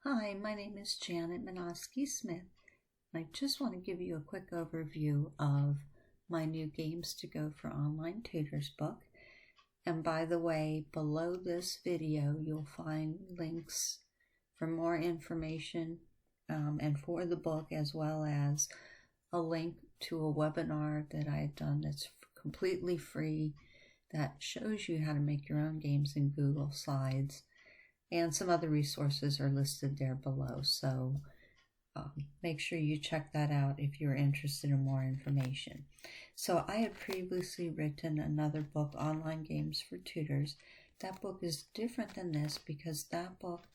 Hi, my name is Janet Minosky-Smith, and I just want to give you a quick overview of my new Games to Go for Online Tutors book. And by the way, below this video, you'll find links for more information and for the book, as well as a link to a webinar that I had done that's completely free that shows you how to make your own games in Google Slides. And some other resources are listed there below, so make sure you check that out if you're interested in more information. So I had previously written another book, Online Games for Tutors. That book is different than this because that book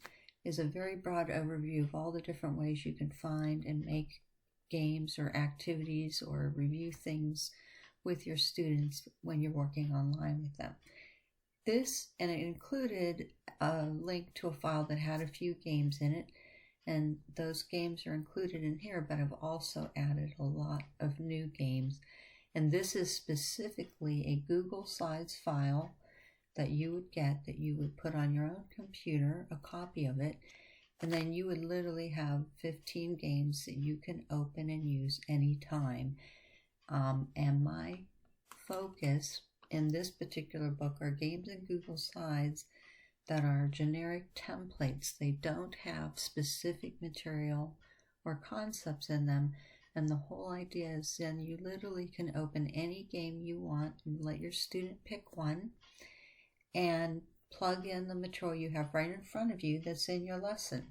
is a very broad overview of all the different ways you can find and make games or activities or review things with your students when you're working online with them. And it included a link to a file that had a few games in it, and those games are included in here, but I've also added a lot of new games. And this is specifically a Google Slides file that you would get, that you would put on your own computer, a copy of it, and then you would literally have 15 games that you can open and use anytime. And my focus in this particular book are games in Google Slides that are generic templates. They don't have specific material or concepts in them, and the whole idea is then you literally can open any game you want and let your student pick one and plug in the material you have right in front of you that's in your lesson.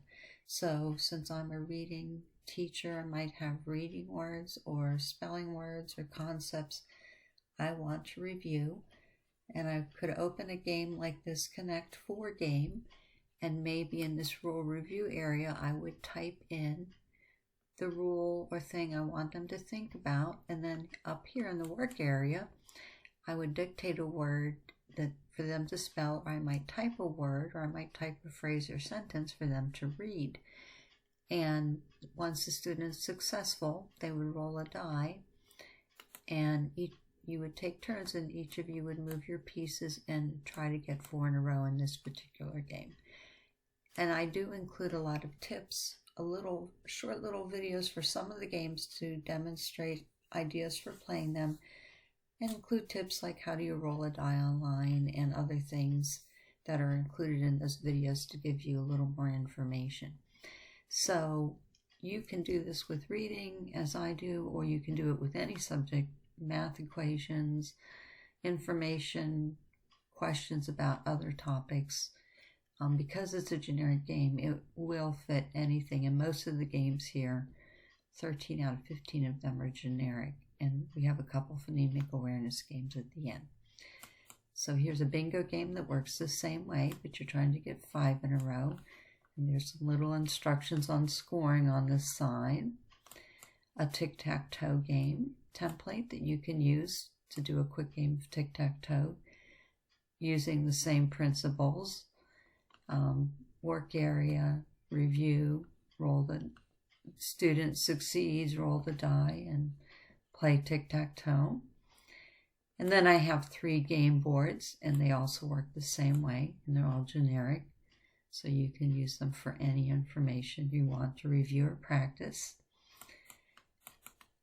So since I'm a reading teacher, I might have reading words or spelling words or concepts I want to review, and I could open a game like this Connect 4 game, and maybe in this rule review area I would type in the rule or thing I want them to think about, and then up here in the work area I would dictate a word that for them to spell, or I might type a word, or I might type a phrase or sentence for them to read. And once the student is successful, they would roll a die, and you would take turns, and each of you would move your pieces and try to get 4 in a row in this particular game. And I do include a lot of tips, short little videos for some of the games to demonstrate ideas for playing them, and include tips like how do you roll a die online and other things that are included in those videos to give you a little more information. So you can do this with reading as I do, or you can do it with any subject, math equations, information, questions about other topics. Because it's a generic game, it will fit anything, and most of the games here, 13 out of 15 of them are generic, and we have a couple phonemic awareness games at the end. So here's a bingo game that works the same way, but you're trying to get 5 in a row, and there's some little instructions on scoring on this side. A Tic-Tac-Toe game template that you can use to do a quick game of Tic-Tac-Toe using the same principles. Work area, review, roll the student succeeds, roll the die, and play Tic-Tac-Toe. And then I have 3 game boards, and they also work the same way, and they're all generic, so you can use them for any information you want to review or practice.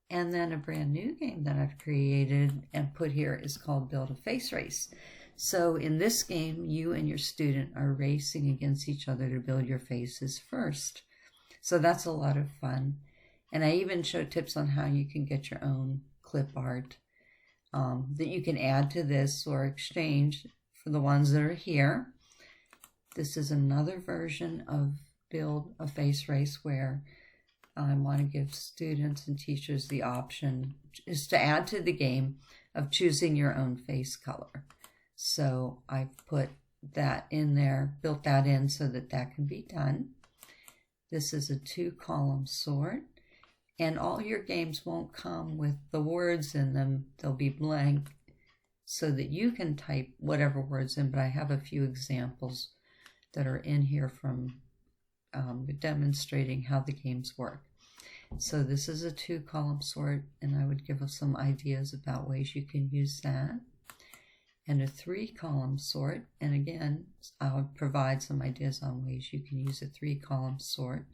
And then a brand new game that I've created and put here is called Build a Face Race. So in this game, you and your student are racing against each other to build your faces first. So that's a lot of fun. And I even show tips on how you can get your own clip art that you can add to this or exchange for the ones that are here. This is another version of Build a Face Race where I want to give students and teachers the option is to add to the game of choosing your own face color. So I've put that in there, built that in so that that can be done. This is a 2-column sort, and all your games won't come with the words in them. They'll be blank so that you can type whatever words in, but I have a few examples that are in here from demonstrating how the games work. So this is a 2-column sort, and I would give us some ideas about ways you can use that. and a 3-column sort. And again, I'll provide some ideas on ways you can use a 3-column sort.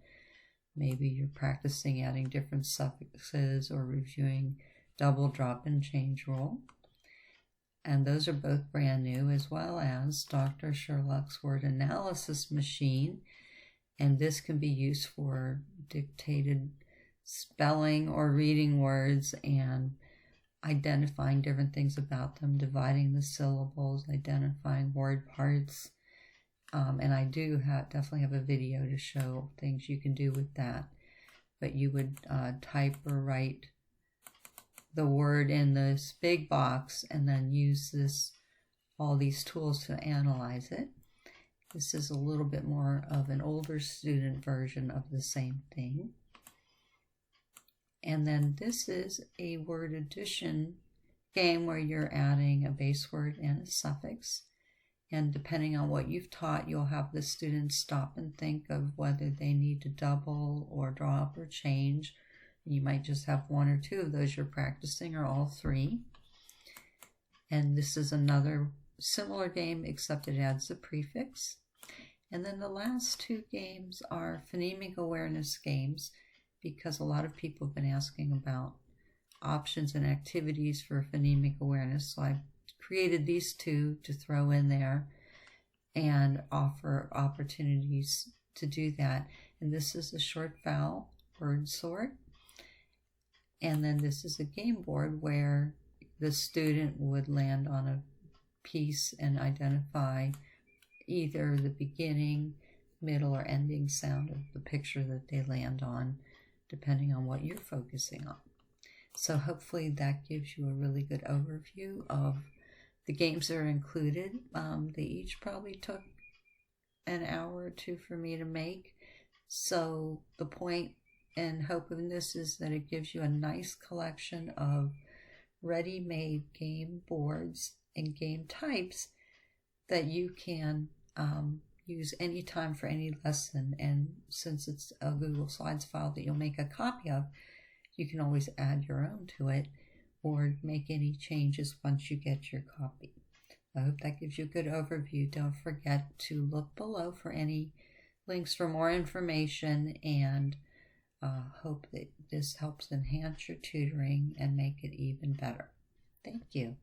Maybe you're practicing adding different suffixes or reviewing double drop and change rule. And those are both brand new, as well as Dr. Sherlock's word analysis machine. And this can be used for dictated spelling or reading words and identifying different things about them, dividing the syllables, identifying word parts. And I do definitely have a video to show things you can do with that. But you would type or write the word in this big box and then use all these tools to analyze it. This is a little bit more of an older student version of the same thing. And then this is a word addition game where you're adding a base word and a suffix. And depending on what you've taught, you'll have the students stop and think of whether they need to double or drop or change. You might just have 1 or 2 of those you're practicing, or all 3. And this is another similar game, except it adds a prefix. And then the last 2 games are phonemic awareness games, because a lot of people have been asking about options and activities for phonemic awareness. So I created these 2 to throw in there and offer opportunities to do that. And this is a short vowel word sort. And then this is a game board where the student would land on a piece and identify either the beginning, middle, or ending sound of the picture that they land on, depending on what you're focusing on. So hopefully that gives you a really good overview of the games that are included. They each probably took an hour or 2 for me to make. So the point and hope of this is that it gives you a nice collection of ready-made game boards and game types that you can use anytime for any lesson. And since it's a Google Slides file that you'll make a copy of, you can always add your own to it or make any changes once you get your copy. I hope that gives you a good overview. Don't forget to look below for any links for more information, and hope that this helps enhance your tutoring and make it even better. Thank you.